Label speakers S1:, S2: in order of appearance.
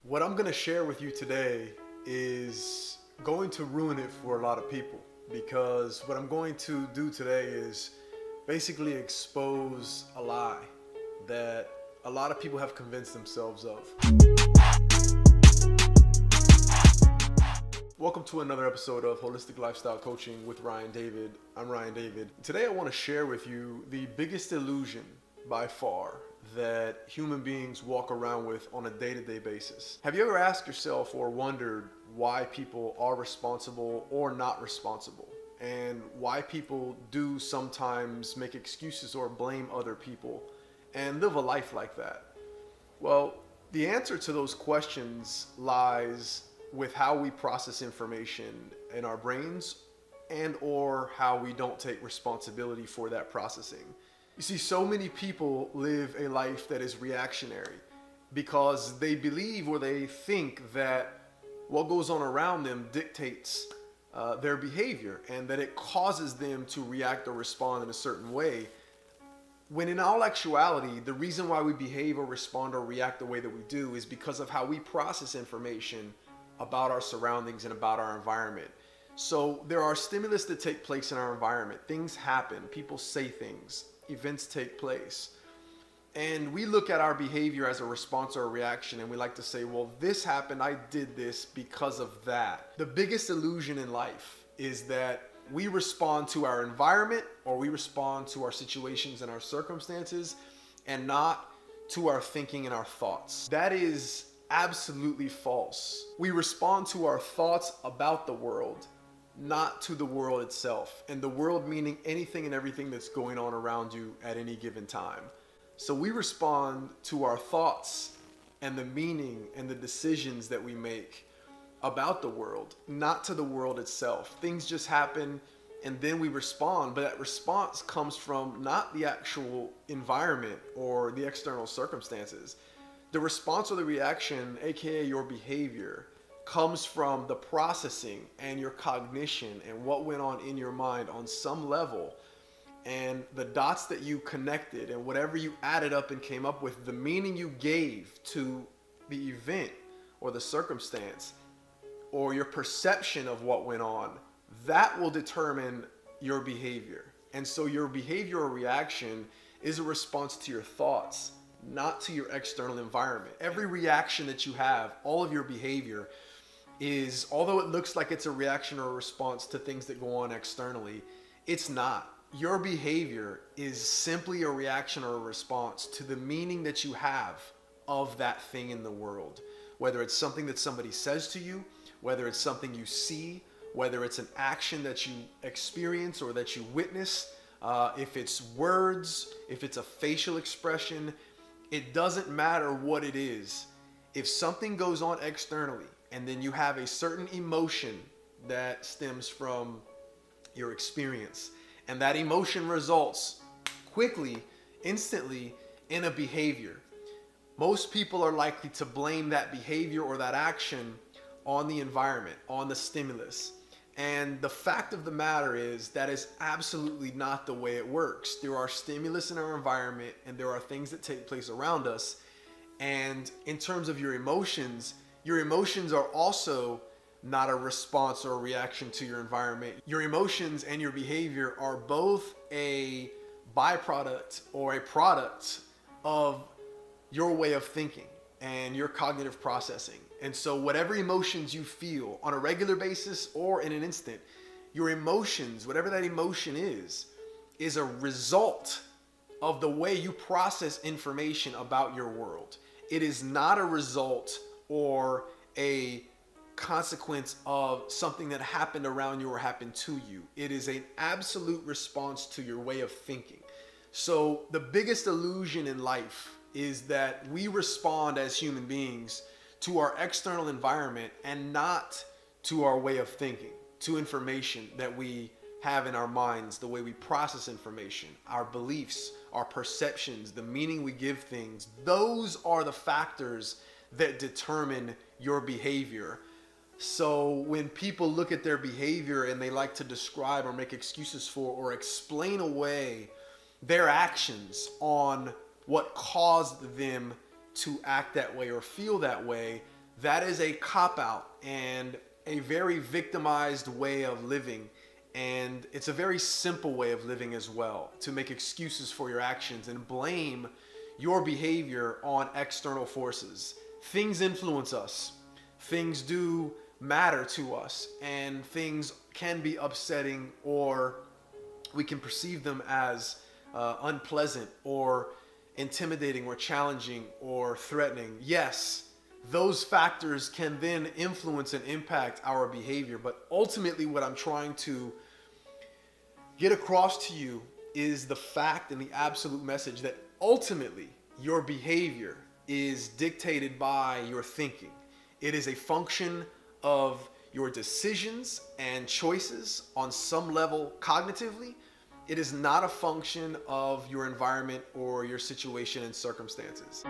S1: What I'm going to share with you today is going to ruin it for a lot of people, because what I'm going to do today is basically expose a lie that a lot of people have convinced themselves of. Welcome to another episode of Holistic Lifestyle Coaching with Ryan David. I'm Ryan David. Today I want to share with you the biggest illusion by far that human beings walk around with on a day-to-day basis. Have you ever asked yourself or wondered why people are responsible or not responsible, and why people do sometimes make excuses or blame other people and live a life like that? Well, the answer to those questions lies with how we process information in our brains and or how we don't take responsibility for that processing. You see, so many people live a life that is reactionary because they believe or they think that what goes on around them dictates their behavior, and that it causes them to react or respond in a certain way. When in all actuality, the reason why we behave or respond or react the way that we do is because of how we process information about our surroundings and about our environment. So there are stimulus that take place in our environment. Things happen, people say things, events take place, and we look at our behavior as a response or a reaction, and we like to say, well, this happened, I did this because of that. The biggest illusion in life is that we respond to our environment, or we respond to our situations and our circumstances, and not to our thinking and our thoughts. That is absolutely false. We respond to our thoughts about the world, not to the world itself, and the world meaning anything and everything that's going on around you at any given time. So we respond to our thoughts and the meaning and the decisions that we make about the world, not to the world itself. Things just happen and then we respond, but that response comes from not the actual environment or the external circumstances. The response or the reaction, aka your behavior, comes from the processing and your cognition and what went on in your mind on some level, and the dots that you connected and whatever you added up and came up with, the meaning you gave to the event or the circumstance or your perception of what went on, that will determine your behavior. And so your behavior or reaction is a response to your thoughts, not to your external environment. Every reaction that you have, all of your behavior is, although it looks like it's a reaction or a response to things that go on externally, it's not. Your behavior is simply a reaction or a response to the meaning that you have of that thing in the world. Whether it's something that somebody says to you, whether it's something you see, whether it's an action that you experience or that you witness, if it's words, if it's a facial expression, it doesn't matter what it is. If something goes on externally and then you have a certain emotion that stems from your experience, and that emotion results quickly, instantly in a behavior, most people are likely to blame that behavior or that action on the environment, on the stimulus. And the fact of the matter is that is absolutely not the way it works. There are stimulus in our environment and there are things that take place around us. And in terms of your emotions are also not a response or a reaction to your environment. Your emotions and your behavior are both a byproduct or a product of your way of thinking and your cognitive processing. And so whatever emotions you feel on a regular basis or in an instant, your emotions, whatever that emotion is a result of the way you process information about your world. It is not a result or a consequence of something that happened around you or happened to you. It is an absolute response to your way of thinking. So the biggest illusion in life is that we respond as human beings to our external environment and not to our way of thinking, to information that we have in our minds, the way we process information, our beliefs, our perceptions, the meaning we give things. Those are the factors that determine your behavior. So when people look at their behavior and they like to describe or make excuses for or explain away their actions on what caused them to act that way or feel that way, That is a cop-out and a very victimized way of living. And it's a very simple way of living as well, to make excuses for your actions and blame your behavior on external forces. Things influence us. Things do matter to us, and things can be upsetting, or we can perceive them as unpleasant or intimidating or challenging or threatening. Yes, those factors can then influence and impact our behavior. But ultimately, what I'm trying to get across to you is the fact and the absolute message that ultimately your behavior is dictated by your thinking. It is a function of your decisions and choices on some level cognitively. It is not a function of your environment or your situation and circumstances.